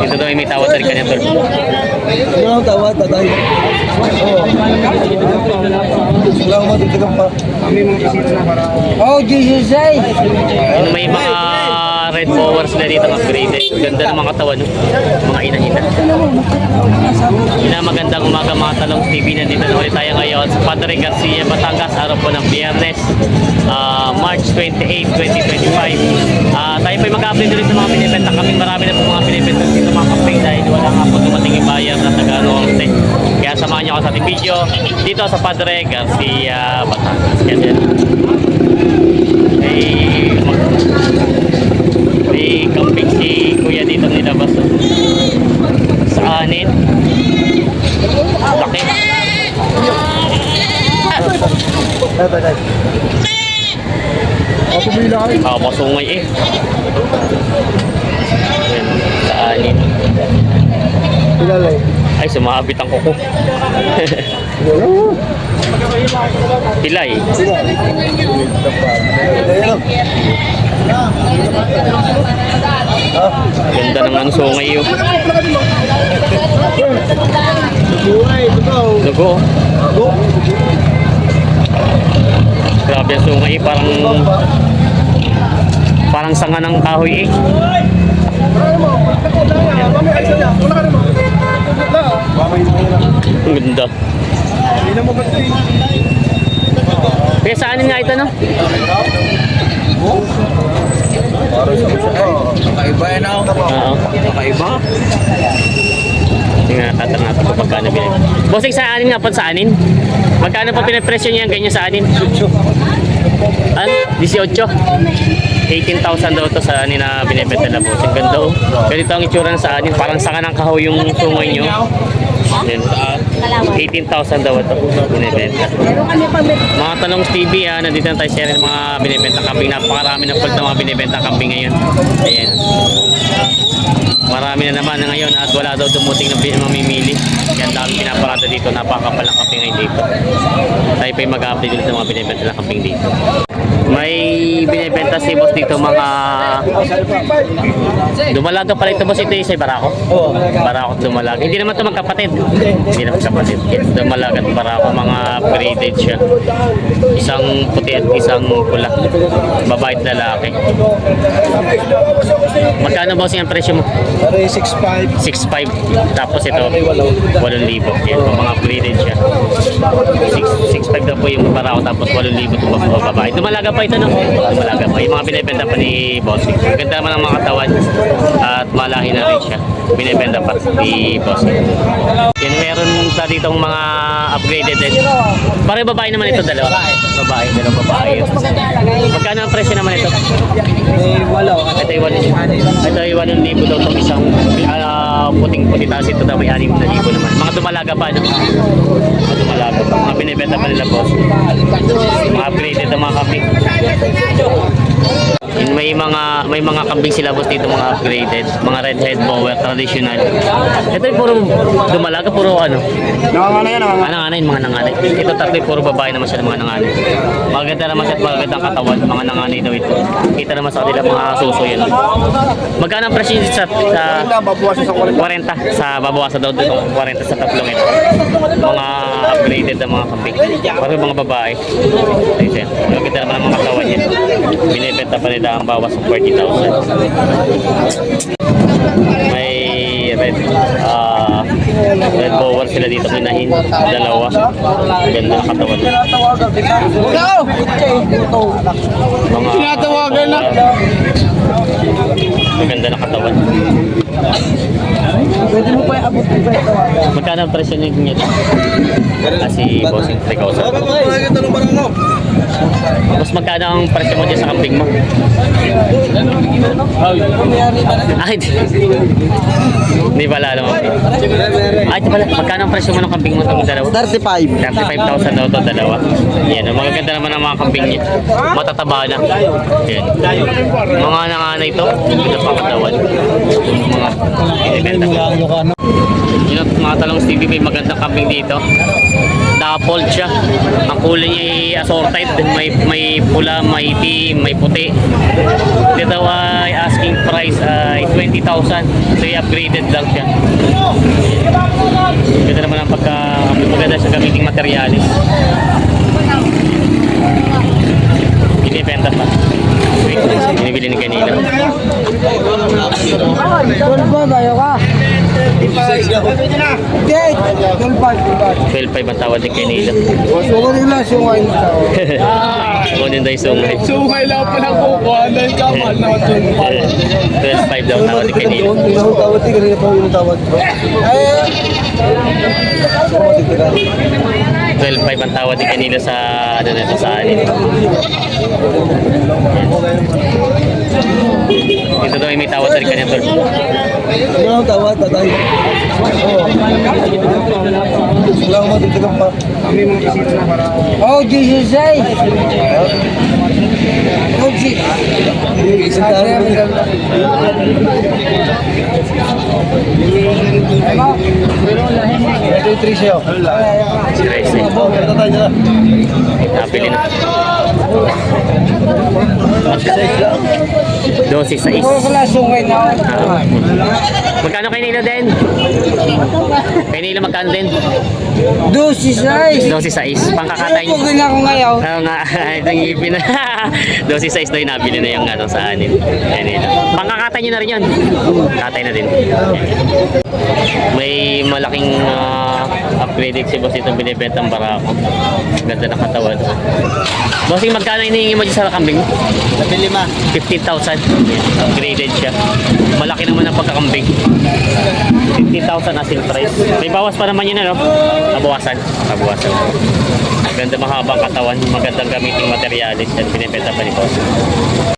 Ito daw may tawad rin kanina, tol. Ano ang tawad, tatay? Lang mo, titigang pa. Oh, Jesus ay! Yung may mga red powers na dito upgraded. Ganda ng mga katawan, no? Mga ina-ina. Magandang umaga mga talong TV. Nandito na ulit tayo ngayon sa Padre Garcia, Batangas. Araw po ng Biyernes, March 28, 2025. Tayo po mag-update ulit sa mga binibenta. Kaming marami na po mga binibenta dito mga kamping dahil wala nga po dumating yung buyer na taga-Norte. Kaya samahan niyo ako sa ating video dito sa Padre Garcia, Batangas. Kaya may camping si kuya dito nilabas sa anin. Laki. Tatay. Ako pumila kayo. Ako masungay eh. Ayan, sa anin. Pilalay. Ay, sumabit ang kuko. Pilay. Ganda ng ang sungay yun. Lugo. Grabe ang sungay, parang sanga ng kahoy eh. Ang ganda. Kaya saanin nga ito, no? Kakaiba yan ako. Oo. Kakaiba? Tingnan natin natin kung magkano binib. Bossing, sa anin nga po sa anin? Magkano po pinapresyo niya ganyan sa anin? 18. 18,000 daw to sa anin na binibenta na boss. Ang ganda oh. Ganito ang itsura sa anin. Parang sanga ng kahoy yung sungay nyo. Yan. 18,000 daw ito binibenta. Mga Talong TV, nandito na tayo share ng mga binibenta kambing. Napakarami na full ng mga binibenta kambing ngayon. Ayan. Marami na naman na ngayon at wala daw dumuting na mamimili. Kaya ang dami pinaparada dito. Napakapal ng kambing ngayon dito. Tayo pa yung mag-update ulit ng mga binibenta ng kambing dito. May binibenta si boss dito mga dumalaga pala ito boss. Ito yung sa Barako. Barako at dumalaga. Hindi naman ito magkapatid. Hindi naman magkapatid. Dumalaga at Barako. Mga braided siya. Isang puti at isang pula. Babae at lalaki. Magkano boss yung presyo mo? 6.5. 6.5. Tapos ito 8,000. Yan po mga braided siya. 6.5 na po yung Barako. Tapos 8,000 itong babae. Dumalaga pa ito, no? Dumalaga pa. Yung mga binibenta pa ni Bossing. Ganda naman ang mga katawan at malahi na rin siya. Binibenta pa ni Bossing. Yan, meron sa ditong mga upgraded din. Pare babae naman ito, dalawa. Babae, dalawang babae. Magkano ang presyo naman ito? Ito yung 8,000. Ito yung 8,000 daw itong isang puting-puti. Tapos ito daw may 6,000 naman. Mga dumalaga pa, no? Mga dumalaga pa. Mga binibenta pa nila, boss. Mga upgraded na mga kambing. May mga kambing sila boss dito, mga upgraded, mga red head bower traditional. Ito yung puro dumalaga, puro ano? Nanganganay yan, Nanganay, mga nanganay. Ito tatlo puro babae naman sila, mga nanganay. Maganda naman siya at magandang katawan, mga nanganay daw ito. Kita naman sa kanila mga suso yan. Magkano ang presyo sa 40? Sa babawasan daw dito 40 sa tatlong ito. Mga upgraded na mga kambing. Paro mga babae. Ayun. Maganda naman ang mga katawan niya. Binibenta pa nila ang bawas ng 40,000. May red bower sila dito, kinahin. Dalawa. Ganda ng katawan. Mga tinatawagan na. maganda ng katawan. Pwede mo pa i-abot mo pa itawagan. Magkano ang presyo niya dito? Kasi bossing 3,000. Mas magkano ang presyo mo dyan sa kambing mo? Ay, hindi pala alam mo. Ay, ito pala. Magkano ang presyo mo ng kambing mo itong dalawa? 35. 35,000 daw ito, dalawa. Yan, magaganda naman ang mga kambing niya. Matataba na. Yan. Mga nanganay ito, ito pang katawan. Mga binibenta. Yun, mga Talong TV, may magandang kambing dito. Dappled siya. Ang kulay niya ay assorted. May pula, may itim, may puti. Dito ay asking price ay 20,000. So i-upgraded lang siya. Ganda naman ang maganda sa gamiting materialis. Binibenta pa. Binibili ni kanila. Tulpo, tayo ka. Okay, tulpo. 12.5 ang tawad ni kanila. Suko nila, sungay nila. Kunin daw yung sungay. Sungay lang pa lang kukuha. Dahil kamal na 12.5 daw ang tawad ni kanila. Pinahong tawad, tigil pa yung tawad. Ay, 12.5 ang tawad ni kanila sa ano na ito, sa anin. Ito daw ay may tawad rin kanina 12. pinahong tawad, tatay. Lang mo, titigang pa. Oh, Jesus ay! Oh, Jesus. Isang tayo. Ito yung 3 siya. Nice eh. Tatay niya. Napili na. 12.6. Sungay na. Magkano kay Nilo din? Kay Nilo magkano din? 12.6. 12.6. Pangkakatay niyo. Pugin ako ngayon. Oo nga, itong ipin na. 12.6 daw yung nabili na yung ano, sa anin. Kay Nilo. Pangkakatay niyo na rin yun. Katay na din. May malaking upgraded si boss itong binibentang barako. Ganda ng katawan. Bossing, magkano hinihingi mo dyan sa kambing? 15,000. Upgraded siya. Malaki naman ang pagkakambing. 15,000 asil price. May bawas pa naman yun, ano? Nabawasan. Nabawasan. Ganda mahabang katawan. Magandang gamiting materialis at binibenta pa ni boss.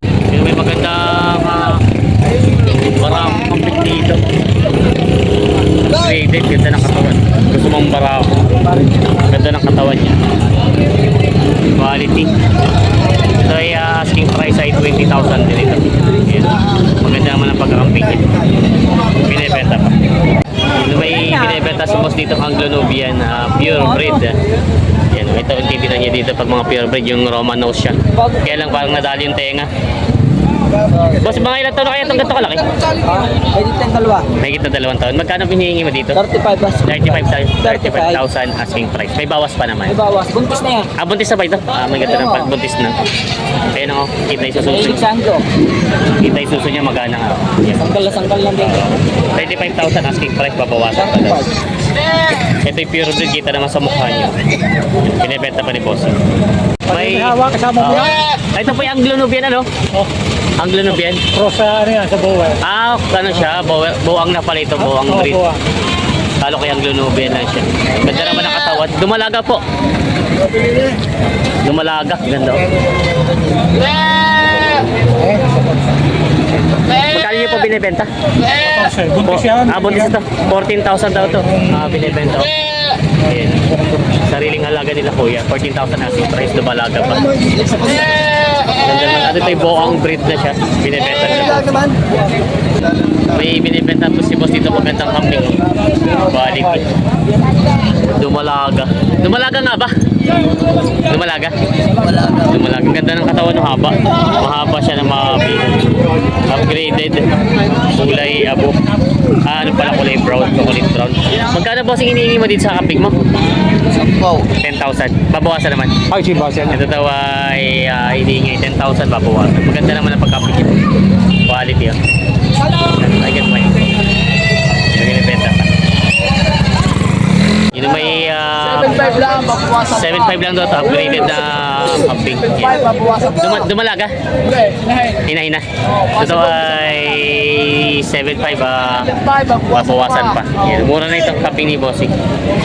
Pero may magandang barakong kambing dito. Upgraded. Ganda ng katawan. Gusto mong barako. Ganda ng katawan niya. Quality. Ito ay asking price ay 20,000 din ito. Yan. Maganda naman ang pagkakamping niya. Binibenta pa. May binibenta sa boss dito Anglo-Nubian pure breed. Yan. Ito ang titignan niya dito pag mga pure breed, yung Roman nose siya. Kaya lang parang nadali yung tenga. Boss, mga ilang taon na kaya itong ganito kalaki? Edit ang dalawa. May kita 2 taon. Magkano hinihingi mo dito? 35 35,000 asking price. May bawas pa naman. May bawas. Buntis na yan. Buntis na ba ito? May ganda ng buntis na. Ayan o, kita yung suso. Sando. Kita yung suso niya magana nga. Yan. Sangkal lang din. 35,000 asking price, babawasan pa daw. Ito yung pure breed, kita naman sa mukha niyo. Binibenta pa ni boss. May hawak kasama mo yan? Ito po yung Anglo-Nubian, ano? Oh. Anglo-Nubian. Cross sa ano yan, sa buwan. Ano siya? Buwang na pala ito, buwang breed. Kalo kay Anglo-Nubian lang siya. Ganda naman ang katawan. Dumalaga po. Dumalaga. Ganda o. Magkano niyo po binibenta? Buntis yan. Buntis ito. 14,000 daw ito. Binibenta o. Ayan. Sariling halaga nila kuya. 14,000 asking price. Dumalaga pa. Ganda naman. Ito yung buwang breed na siya. Binibenta niya. May binibenta po si boss dito magandang kambing. Quality. Dumalaga. Dumalaga nga ba? Dumalaga? Dumalaga. Ganda ng katawan ng haba. Mahaba siya na mahabi. Upgraded. Kulay abo. Ano pala kulay brown? Chocolate brown. Magkano boss yung hinihingi mo dito sa kambing mo? 10,000. Babawasan naman. Ay, si Basen. Ito daw ay hinihingi 10,000 babawasan. Maganda naman ang pagkambing ito. Quality oh. I get mine. Binibenta pa. Yun may 7.5 lang, babawasan. 7.5 lang daw ito, upgraded na kambing. Yan. Dumalaga? Hina-hina. Ito ay 7.5 babawasan pa. Yan. Mura na itong kambing ni Bossing.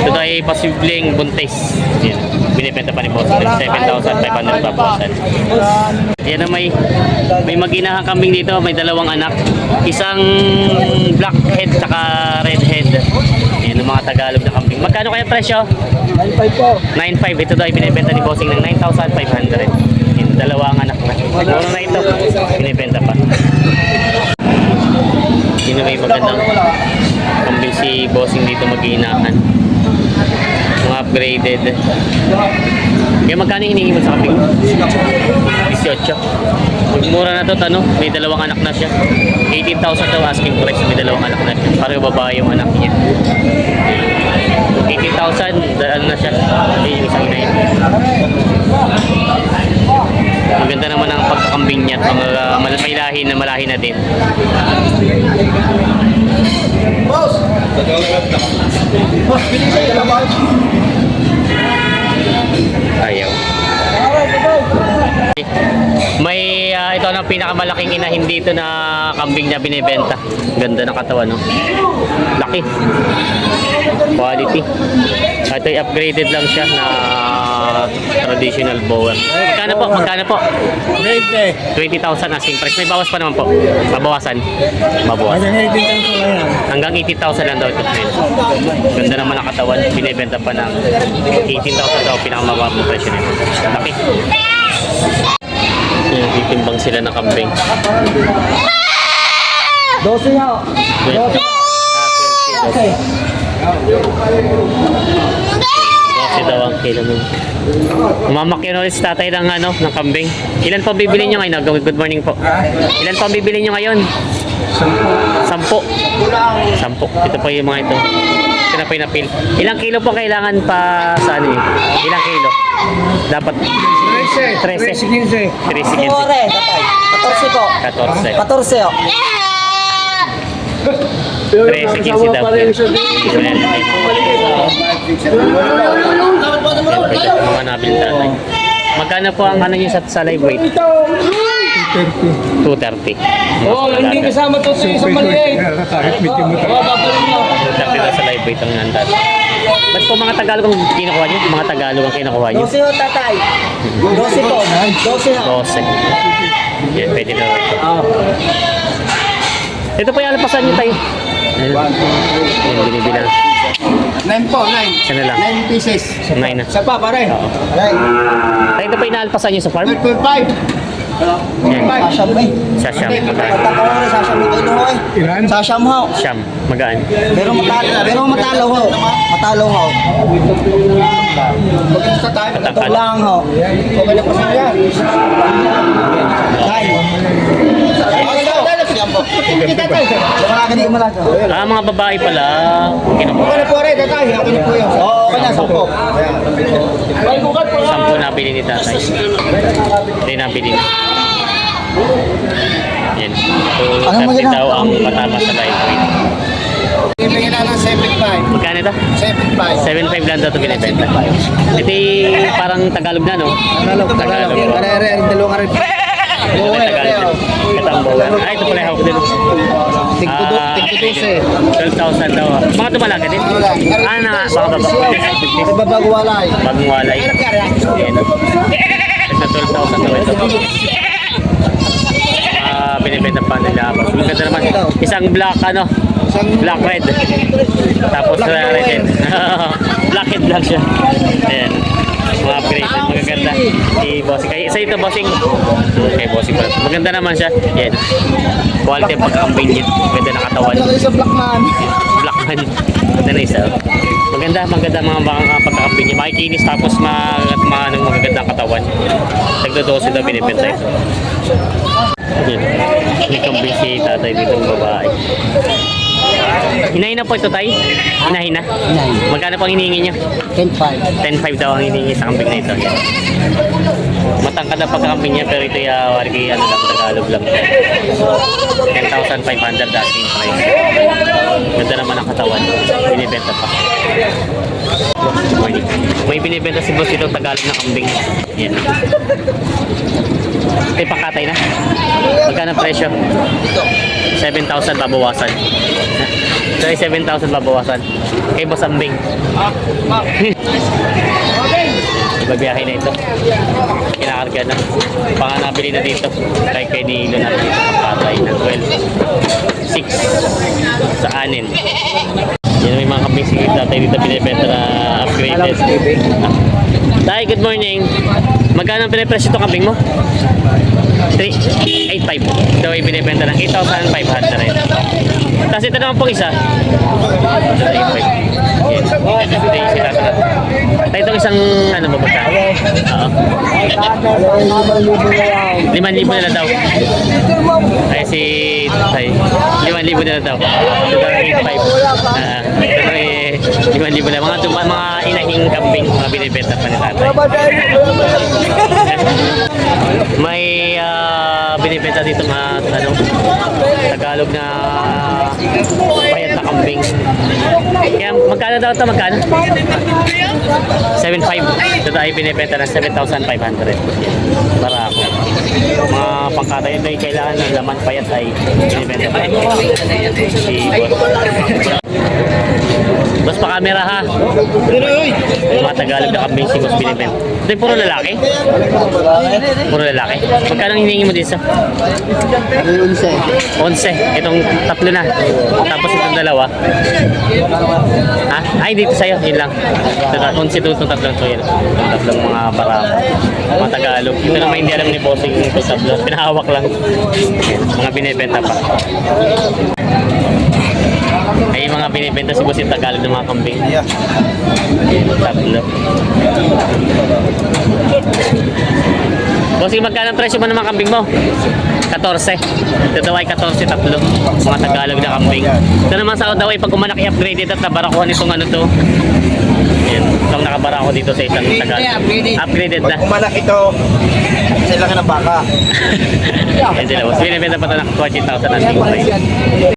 Ito ay posibleng buntis. Yan. Binibenta pa ni Bossing. 7,500 babawasan. Yan na may mag-inahang kambing dito, may dalawang anak. Isang blackhead saka redhead. Yan ang mga Tagalog na kambing. Magkano kaya presyo? 9.5 po. 9.5. Ito daw ay binibenta ni Bossing ng 9,500. Yan, dalawa ang anak na. Siguro na ito, binibenta pa. Sino may magandang kambing si Bossing dito mag-iinahan. Mga upgraded. Kaya magkano hinihingi mo sa kambing? 18. Mura na to, ano? May dalawang anak na siya. 18,000 daw asking price. May dalawang anak na siya. Pareho babae yung anak niya. 18,000, daan na siya. Hindi yung isang ina yun. Maganda naman ang pagkakambing niya at mga malahi na din. Boss! Boss, bilis sa'yo naman. Ayaw. May ito ang pinakamalaking inahin dito na kambing na binibenta. Ganda ng katawan, no? Laki. Quality. Ito ay upgraded lang siya na traditional bower. Magkano po? Magkano po? 20,000 asking price. May bawas pa naman po. Babawasan. Babawasan. Hanggang 18,000 lang daw ito. Ganda naman ang katawan. Binibenta pa ng 18,000 daw pinakamababang presyo nito. Laki. Yan, titimbang sila ng kambing. 12 nga. 20. Okay. 12 daw ang kilo nun. Mamakyan ulit si tatay ng, ng kambing. Ilan po bibili nyo ngayon? Good morning po. Ilan po bibili nyo ngayon? 10. 10. Ito po yung mga ito. Ito na po yung napil. Ilang kilo po kailangan pa sa ano yun? Ilang kilo? Dapat 13. 13. 13. Ore, tatay. 14 po. 14. 14 oh. 13, 15 daw. Ito na yan. Mga nabili tatay. Magkano po ang ano nyo sa live weight? 230. Oh, hindi kasama to sa isang maliit. Kahit medyo mo 230 daw sa live weight ang nandat. Ba't po mga Tagalog ang kinukuha nyo? Mga Tagalog ang kinukuha nyo? 12 oh, tatay. 12 po. 12 oh. 12. Yan, pwede na ito. Ito po yung alapasan nyo tayo. Yan, binibilang. 9 po, 9. Sana lang. 9 pieces. 9 na. Isa pa, pare. Oo. Aray. Tayo, ito po yung inaalpasan nyo sa farm? 12.5. Yan. Sasham eh. Sa Siam. Pagka ko rin, sasham ito ho eh. Ilan? Sasham ho. Siam. Magaan. Pero matalo ho. Matalo ho. Mag-insta tayo. Ito Takal. lang ho. Okay na po siya yan. Tay. Kita tayo. Lumalaga di umalaga. Mga babae pala. Kinukuha. Okay na po rin, tatay. Ako na po yun. Oo, okay na, 10. 10 nabili ni tatay. Ito yung nabili niya. Yan. So, Ano mo 30 yun, daw ang matama sa live weight. Ibigyan na ng 7.5. Magkano ito? 7.5. 7.5 lang daw ito binibenta. Ito yung parang Tagalog na, no? Tagalog. Are, dalawa ka rin. Ito yung Tagalog. Ito ang bawan. Ito pala yung hawak din. Tigto 12,000 daw. Mga tumalaga din. Ano na nga? Baka baba. Babago walay. Bagong walay. Yan. Ito 12,000 daw ito. Binibenta pa nila. Maganda naman. Isang black, black red. Tapos red. Black red lang siya. Ayan. Mga upgraded. Magaganda. Si bossing. Ay, isa ito bossing. Okay, bossing pala. Maganda naman siya. Yan. Quality ang pagkakambing niya. Maganda na katawan. Isa black man. Black man. Maganda na isa. Maganda mga pagkakambing niya. Makikinis tapos magaganda ang katawan. Tagdodoso daw binibenta ito. Yan. May kambing si tatay dito ang babae. Hinahin na po ito tay? Hinahin na? Magkano po ang hinihingi niya? 10.5. 10.5 daw ang hinihingi sa kambing na ito. Yan. Matangkad ang pagkakambing niya pero ito yung Tagalog lang. 10,500 asking price. Ganda naman ang katawan. Binibenta pa. Morning. May binibenta si boss itong Tagalog na kambing. Yan. Ito yung pakatay na. Magkano ang presyo? 7,000 babawasan. Sorry, 7,000 babawasan. Kay Boss Ambing. Babiyahe na ito. Kinakarga na. Panganabili na dito. Kay Nilo natin dito pakatay na 12. 6 sa anin. Yan may mga kambing sige tatay dito binibenta na upgraded. Tay, good morning. Magkano ang pinapresyo itong kambing mo? 385. Ito ay binibenta ng 8,500. Tapos ito naman pong isa. Ito ay 8,500. Yan. Ito yung sinasabi. Itong isang ano ba ba? Oo. 5,000 na lang daw. Ay si ay 5,000 na lang daw. Ito ay 8,500. Ito ay 5,000 na. Mga inahing kambing mga binibenta pa ni tatay. May binibenta dito mga ano, Tagalog na payat na kambing. Kaya magkano daw ito? Magkano? 7,500. Ito tayo binibenta ng 7,500. Para ako. Mga pangkatay ito ay kailangan ng laman payat ay binibenta pa. Si Boss pa camera ha. Yung mga Tagalog na kambing si Boss binibenta. Ito yung puro lalaki? Puro lalaki. Magkano hiningi mo dito? 11. Itong tatlo na. Tapos itong dalawa. Ha? Ay, dito sa'yo. Yun lang. 11 itong tatlong to yun. Itong tatlong mga barako. Mga Tagalog. Ito naman hindi alam ni Bossing ito tatlo. Pinahawak lang. Mga binibenta pa. Ay, mga binibenta si Boss yung Tagalog ng mga kambing. Tatlo. Bossing, magkano ang presyo mo ng mga kambing mo? 14. Ito daw ay 14 tatlo. Mga Tagalog na kambing. Ito naman sa daw ay pag umanak i-upgraded at nabarakuhan itong ano to. Yan. Itong nakabarako dito sa isang Tagalog. Upgraded na. Kumanak ito. Sila ka ng baka. Yan sila. Boss, binibenta pa ito ng 20,000 ang tingin.